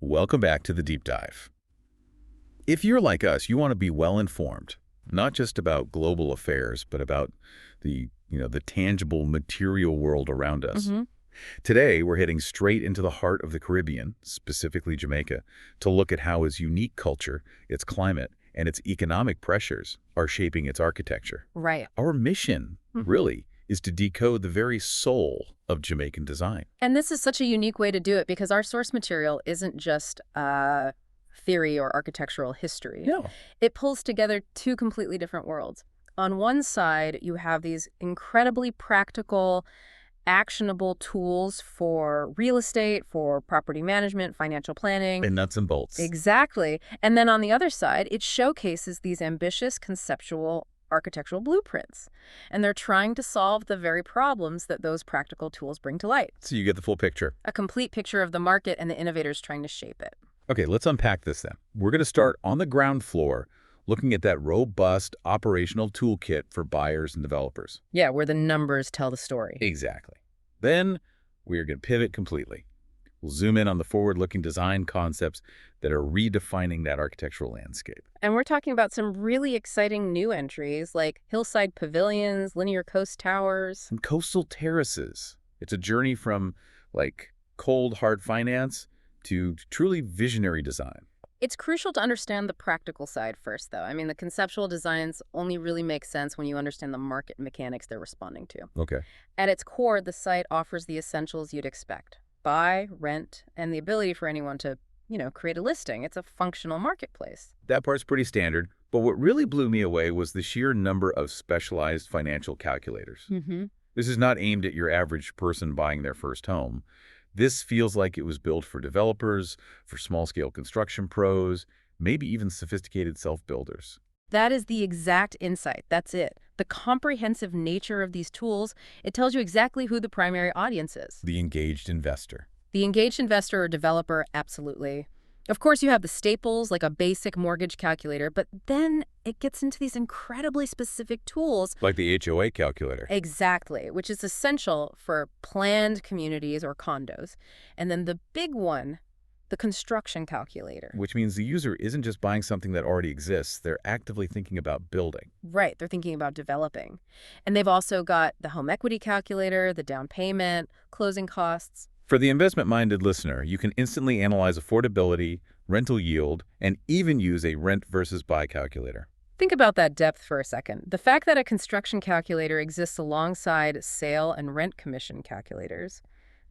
Welcome back to the deep dive. If you're like us, you want to be well informed, not just about global affairs, but about the tangible material world around us. hmm Today, we're heading straight into the heart of the Caribbean, specifically Jamaica, to look at how its unique culture, its climate, and its economic pressures are shaping its architecture. Right. Our mission, really, is to decode the very soul of Jamaican design. And this is such a unique way to do it because our source material isn't just theory or architectural history. No. It pulls together two completely different worlds. On one side, you have these incredibly practical, actionable tools for real estate, for property management, financial planning. And nuts and bolts. Exactly. And then on the other side, it showcases these ambitious conceptual architectural blueprints. And they're trying to solve the very problems that those practical tools bring to light. So you get the full picture. A complete picture of the market and the innovators trying to shape it. Okay, let's unpack this then. We're going to start on the ground floor, looking at that robust operational toolkit for buyers and developers. Yeah, where the numbers tell the story. Exactly. Then we're going to pivot completely. We'll zoom in on the forward-looking design concepts that are redefining that architectural landscape. And we're talking about some really exciting new entries like hillside pavilions, linear coast towers. And coastal terraces. It's a journey from, cold, hard finance to truly visionary design. It's crucial to understand the practical side first, though. I mean, the conceptual designs only really make sense when you understand the market mechanics they're responding to. Okay. At its core, the site offers the essentials you'd expect: buy, rent, and the ability for anyone to, create a listing. It's a functional marketplace. That part's pretty standard, but what really blew me away was the sheer number of specialized financial calculators. Mm-hmm. This is not aimed at your average person buying their first home. This feels like it was built for developers, for small-scale construction pros, maybe even sophisticated self-builders. That is the exact insight. That's it. The comprehensive nature of these tools, it tells you exactly who the primary audience is. The engaged investor. The engaged investor or developer, absolutely. Of course, you have the staples like a basic mortgage calculator, but then it gets into these incredibly specific tools. Like the HOA calculator. Exactly, which is essential for planned communities or condos. And then the big one, the construction calculator. Which means the user isn't just buying something that already exists, they're actively thinking about building. Right, they're thinking about developing. And they've also got the home equity calculator, the down payment, closing costs. For the investment-minded listener, you can instantly analyze affordability, rental yield, and even use a rent versus buy calculator. Think about that depth for a second. The fact that a construction calculator exists alongside sale and rent commission calculators,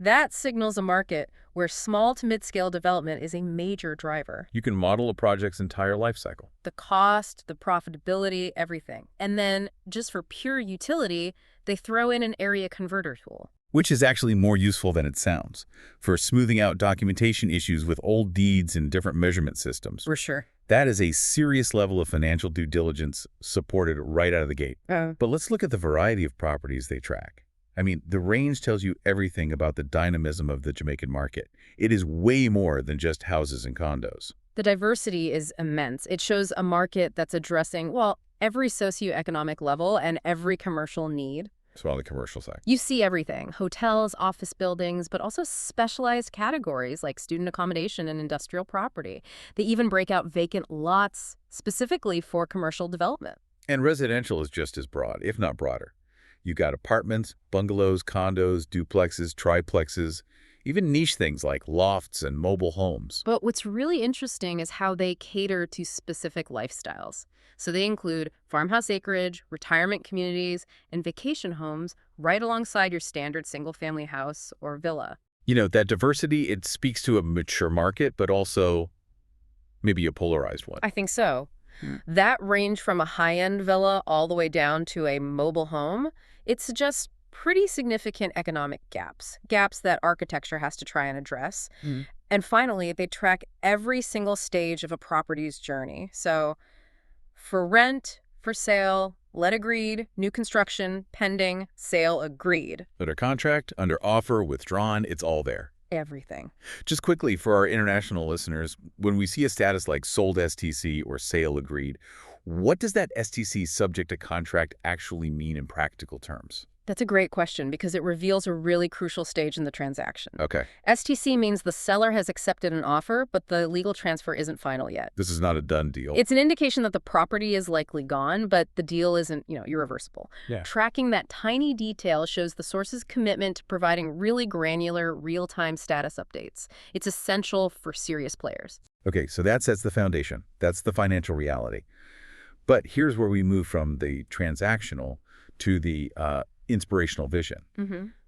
that signals a market where small to mid-scale development is a major driver. You can model a project's entire life cycle. The cost, the profitability, everything. And then, just for pure utility, they throw in an area converter tool. Which is actually more useful than it sounds, for smoothing out documentation issues with old deeds and different measurement systems. For sure. That is a serious level of financial due diligence supported right out of the gate. But let's look at the variety of properties they track. I mean, the range tells you everything about the dynamism of the Jamaican market. It is way more than just houses and condos. The diversity is immense. It shows a market that's addressing, every socioeconomic level and every commercial need. So on the commercial side. You see everything: hotels, office buildings, but also specialized categories like student accommodation and industrial property. They even break out vacant lots specifically for commercial development. And residential is just as broad, if not broader. You got apartments, bungalows, condos, duplexes, triplexes, even niche things like lofts and mobile homes. But what's really interesting is how they cater to specific lifestyles. So they include farmhouse acreage, retirement communities, and vacation homes right alongside your standard single-family house or villa. That diversity, it speaks to a mature market, but also maybe a polarized one. I think so. That range from a high-end villa all the way down to a mobile home, it suggests pretty significant economic gaps that architecture has to try and address. And finally, they track every single stage of a property's journey. So for rent, for sale, let agreed, new construction, pending, sale agreed. Under contract, under offer, withdrawn, it's all there. Everything. Just quickly, for our international listeners, when we see a status like sold STC or sale agreed, what does that STC subject to contract actually mean in practical terms? That's a great question because it reveals a really crucial stage in the transaction. Okay. STC means the seller has accepted an offer, but the legal transfer isn't final yet. This is not a done deal. It's an indication that the property is likely gone, but the deal isn't, irreversible. Yeah. Tracking that tiny detail shows the source's commitment to providing really granular, real-time status updates. It's essential for serious players. Okay, so that sets the foundation. That's the financial reality. But here's where we move from the transactional to the inspirational vision.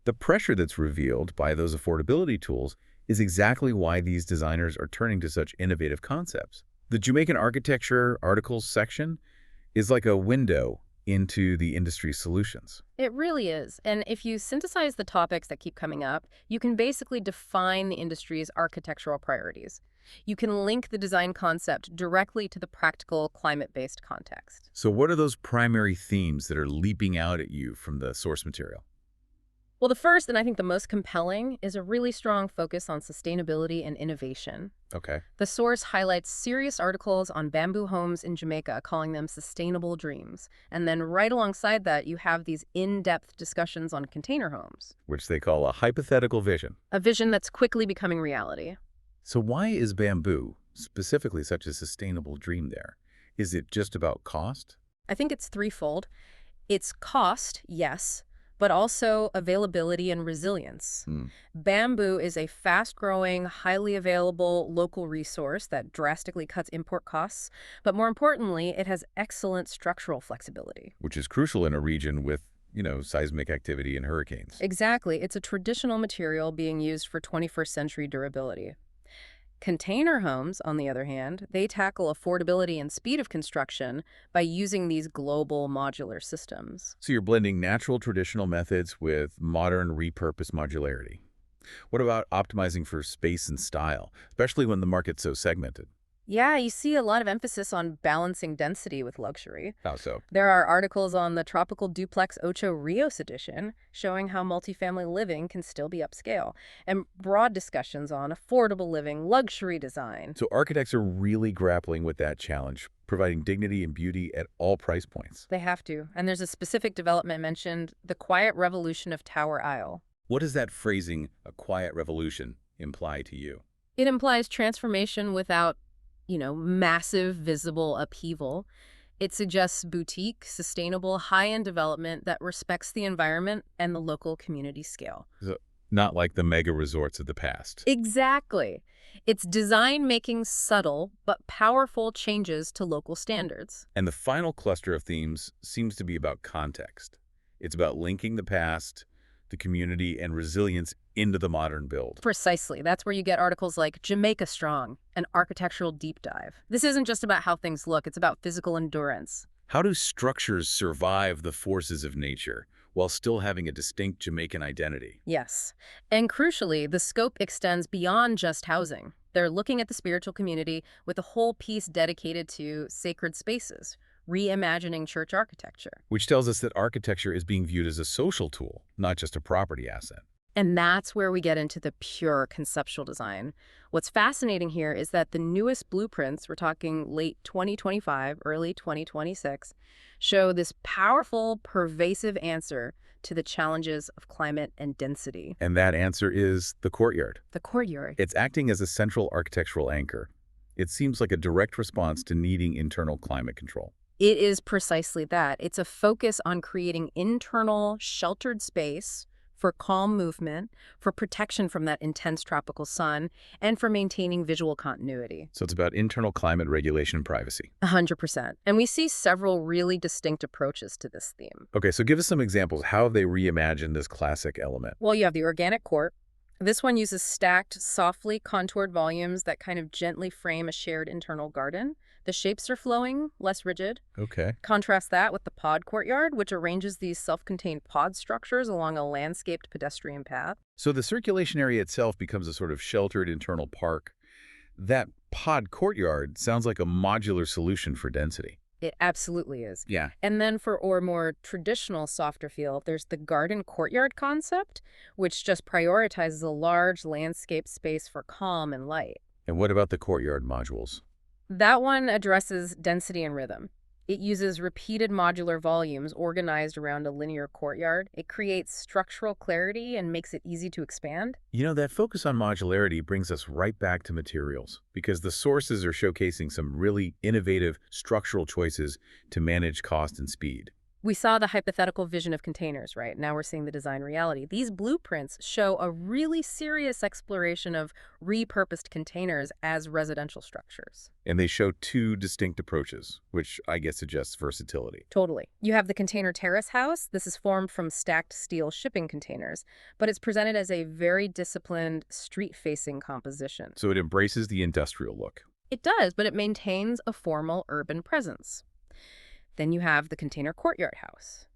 The pressure that's revealed by those affordability tools is exactly why these designers are turning to such innovative concepts. The Jamaican architecture articles section is like a window into the industry's solutions. It really is. And if you synthesize the topics that keep coming up, you can basically define the industry's architectural priorities. You can link the design concept directly to the practical climate-based context. So what are those primary themes that are leaping out at you from the source material? Well, the first, and I think the most compelling, is a really strong focus on sustainability and innovation. Okay. The source highlights serious articles on bamboo homes in Jamaica, calling them sustainable dreams. And then right alongside that, you have these in-depth discussions on container homes. Which they call a hypothetical vision. A vision that's quickly becoming reality. So why is bamboo specifically such a sustainable dream there? Is it just about cost? I think it's threefold. It's cost, yes, but also availability and resilience. Bamboo is a fast-growing, highly available local resource that drastically cuts import costs, but more importantly, it has excellent structural flexibility. Which is crucial in a region with, seismic activity and hurricanes. Exactly. It's a traditional material being used for 21st century durability. Container homes, on the other hand, they tackle affordability and speed of construction by using these global modular systems. So you're blending natural traditional methods with modern repurposed modularity. What about optimizing for space and style, especially when the market's so segmented? Yeah, you see a lot of emphasis on balancing density with luxury. How so? There are articles on the Tropical Duplex Ocho Rios edition showing how multifamily living can still be upscale, and broad discussions on affordable living, luxury design. So architects are really grappling with that challenge, providing dignity and beauty at all price points. They have to. And there's a specific development mentioned, the quiet revolution of Tower Isle. What does that phrasing, a quiet revolution, imply to you? It implies transformation without massive visible upheaval. It suggests boutique, sustainable, high-end development that respects the environment and the local community scale. So, not like the mega resorts of the past. Exactly. It's design making subtle but powerful changes to local standards. And the final cluster of themes seems to be about context. It's about linking the past, the community, and resilience into the modern build. Precisely. That's where you get articles like Jamaica Strong, an architectural deep dive. This isn't just about how things look, it's about physical endurance. How do structures survive the forces of nature while still having a distinct Jamaican identity? Yes. And crucially, the scope extends beyond just housing. They're looking at the spiritual community with a whole piece dedicated to sacred spaces, reimagining church architecture. Which tells us that architecture is being viewed as a social tool, not just a property asset. And that's where we get into the pure conceptual design. What's fascinating here is that the newest blueprints, we're talking late 2025, early 2026, show this powerful, pervasive answer to the challenges of climate and density. And that answer is the courtyard. The courtyard. It's acting as a central architectural anchor. It seems like a direct response to needing internal climate control. It is precisely that. It's a focus on creating internal, sheltered space for calm movement, for protection from that intense tropical sun, and for maintaining visual continuity. So it's about internal climate regulation and privacy. 100%. And we see several really distinct approaches to this theme. Okay, so give us some examples. How have they reimagined this classic element? Well, you have the organic court. This one uses stacked, softly contoured volumes that kind of gently frame a shared internal garden. The shapes are flowing, less rigid. Okay. Contrast that with the pod courtyard, which arranges these self-contained pod structures along a landscaped pedestrian path. So the circulation area itself becomes a sort of sheltered internal park. That pod courtyard sounds like a modular solution for density. It absolutely is. Yeah. And then for our more traditional, softer feel, there's the garden courtyard concept, which just prioritizes a large landscape space for calm and light. And what about the courtyard modules? That one addresses density and rhythm. It uses repeated modular volumes organized around a linear courtyard. It creates structural clarity and makes it easy to expand. That focus on modularity brings us right back to materials, because the sources are showcasing some really innovative structural choices to manage cost and speed. We saw the hypothetical vision of containers, right? Now we're seeing the design reality. These blueprints show a really serious exploration of repurposed containers as residential structures. And they show two distinct approaches, which I guess suggests versatility. Totally. You have the container terrace house. This is formed from stacked steel shipping containers, but it's presented as a very disciplined, street-facing composition. So it embraces the industrial look. It does, but it maintains a formal urban presence. Then you have the container courtyard house.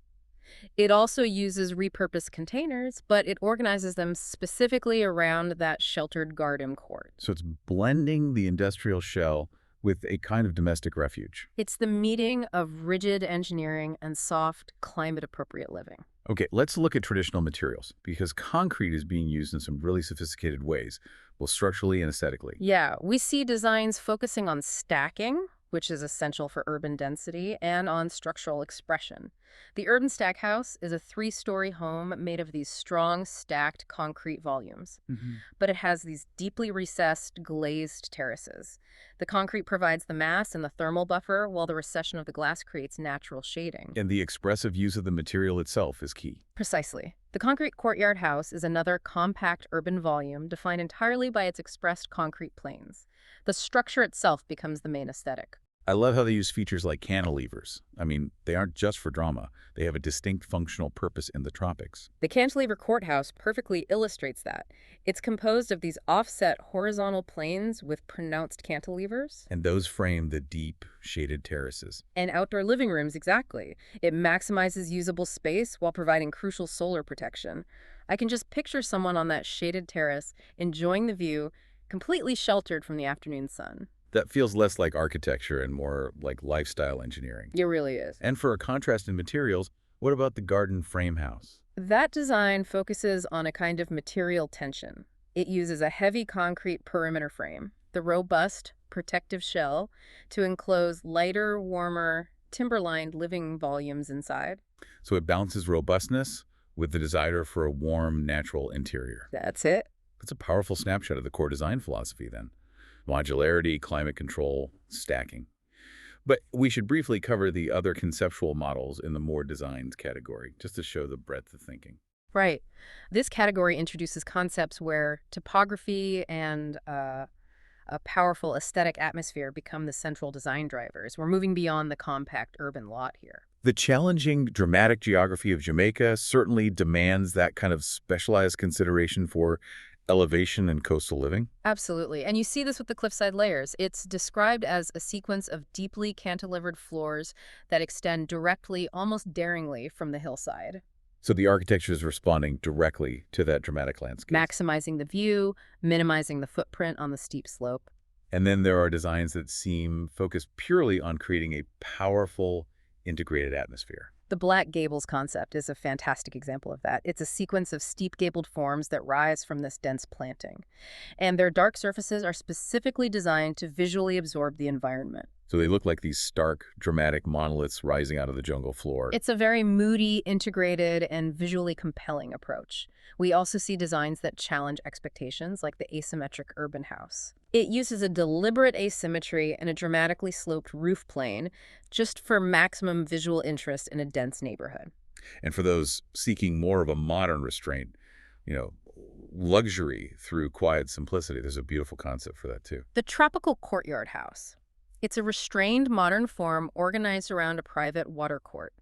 It also uses repurposed containers, but it organizes them specifically around that sheltered garden court. So it's blending the industrial shell with a kind of domestic refuge. It's the meeting of rigid engineering and soft, climate-appropriate living. Okay, let's look at traditional materials, because concrete is being used in some really sophisticated ways, both structurally and aesthetically. Yeah, we see designs focusing on stacking, which is essential for urban density, and on structural expression. The urban stack house is a 3-story home made of these strong, stacked concrete volumes. But it has these deeply recessed, glazed terraces. The concrete provides the mass and the thermal buffer, while the recession of the glass creates natural shading. And the expressive use of the material itself is key. Precisely. The concrete courtyard house is another compact urban volume defined entirely by its expressed concrete planes. The structure itself becomes the main aesthetic. I love how they use features like cantilevers. I mean, they aren't just for drama. They have a distinct functional purpose in the tropics. The cantilever courthouse perfectly illustrates that. It's composed of these offset horizontal planes with pronounced cantilevers. And those frame the deep, shaded terraces. And outdoor living rooms, exactly. It maximizes usable space while providing crucial solar protection. I can just picture someone on that shaded terrace enjoying the view, completely sheltered from the afternoon sun. That feels less like architecture and more like lifestyle engineering. It really is. And for a contrast in materials, what about the garden frame house? That design focuses on a kind of material tension. It uses a heavy concrete perimeter frame, the robust, protective shell, to enclose lighter, warmer, timber-lined living volumes inside. So it balances robustness with the desire for a warm, natural interior. That's it. That's a powerful snapshot of the core design philosophy, then. Modularity, climate control, stacking. But we should briefly cover the other conceptual models in the more designs category, just to show the breadth of thinking. Right. This category introduces concepts where topography and a powerful aesthetic atmosphere become the central design drivers. We're moving beyond the compact urban lot here. The challenging, dramatic geography of Jamaica certainly demands that kind of specialized consideration for elevation and coastal living. Absolutely. And you see this with the cliffside layers. It's described as a sequence of deeply cantilevered floors that extend directly, almost daringly, from the hillside. So the architecture is responding directly to that dramatic landscape. Maximizing the view, minimizing the footprint on the steep slope. And then there are designs that seem focused purely on creating a powerful, integrated atmosphere. The Black Gables concept is a fantastic example of that. It's a sequence of steep gabled forms that rise from this dense planting. And their dark surfaces are specifically designed to visually absorb the environment. So they look like these stark, dramatic monoliths rising out of the jungle floor. It's a very moody, integrated, and visually compelling approach. We also see designs that challenge expectations, like the asymmetric urban house. It uses a deliberate asymmetry and a dramatically sloped roof plane just for maximum visual interest in a dense neighborhood. And for those seeking more of a modern restraint, luxury through quiet simplicity, there's a beautiful concept for that too. The tropical courtyard house. It's a restrained modern form organized around a private water court.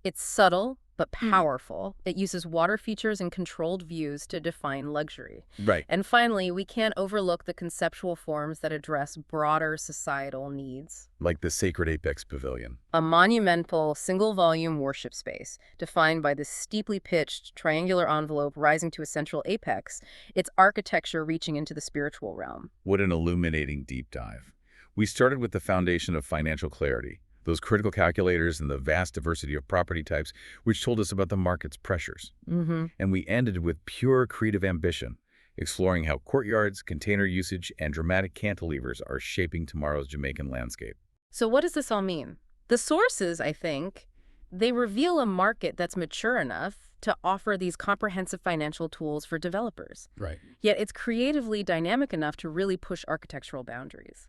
It's subtle but powerful. It uses water features and controlled views to define luxury. Right. And finally, we can't overlook the conceptual forms that address broader societal needs. Like the Sacred Apex Pavilion. A monumental, single-volume worship space, defined by this steeply pitched, triangular envelope rising to a central apex, its architecture reaching into the spiritual realm. What an illuminating deep dive. We started with the foundation of financial clarity, those critical calculators and the vast diversity of property types, which told us about the market's pressures. And we ended with pure creative ambition, exploring how courtyards, container usage, and dramatic cantilevers are shaping tomorrow's Jamaican landscape. So what does this all mean? The sources, I think, they reveal a market that's mature enough to offer these comprehensive financial tools for developers. Right. Yet it's creatively dynamic enough to really push architectural boundaries.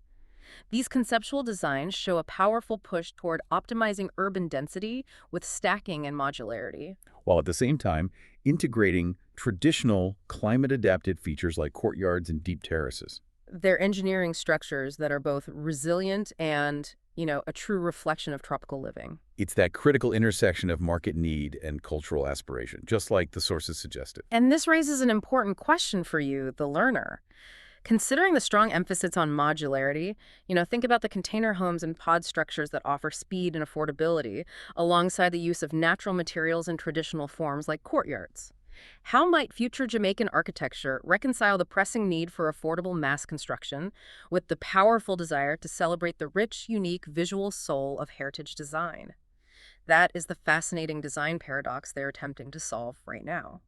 These conceptual designs show a powerful push toward optimizing urban density with stacking and modularity. While at the same time integrating traditional climate-adapted features like courtyards and deep terraces. They're engineering structures that are both resilient and, a true reflection of tropical living. It's that critical intersection of market need and cultural aspiration, just like the sources suggested. And this raises an important question for you, the learner. Considering the strong emphasis on modularity, think about the container homes and pod structures that offer speed and affordability, alongside the use of natural materials and traditional forms like courtyards. How might future Jamaican architecture reconcile the pressing need for affordable mass construction with the powerful desire to celebrate the rich, unique visual soul of heritage design? That is the fascinating design paradox they're attempting to solve right now.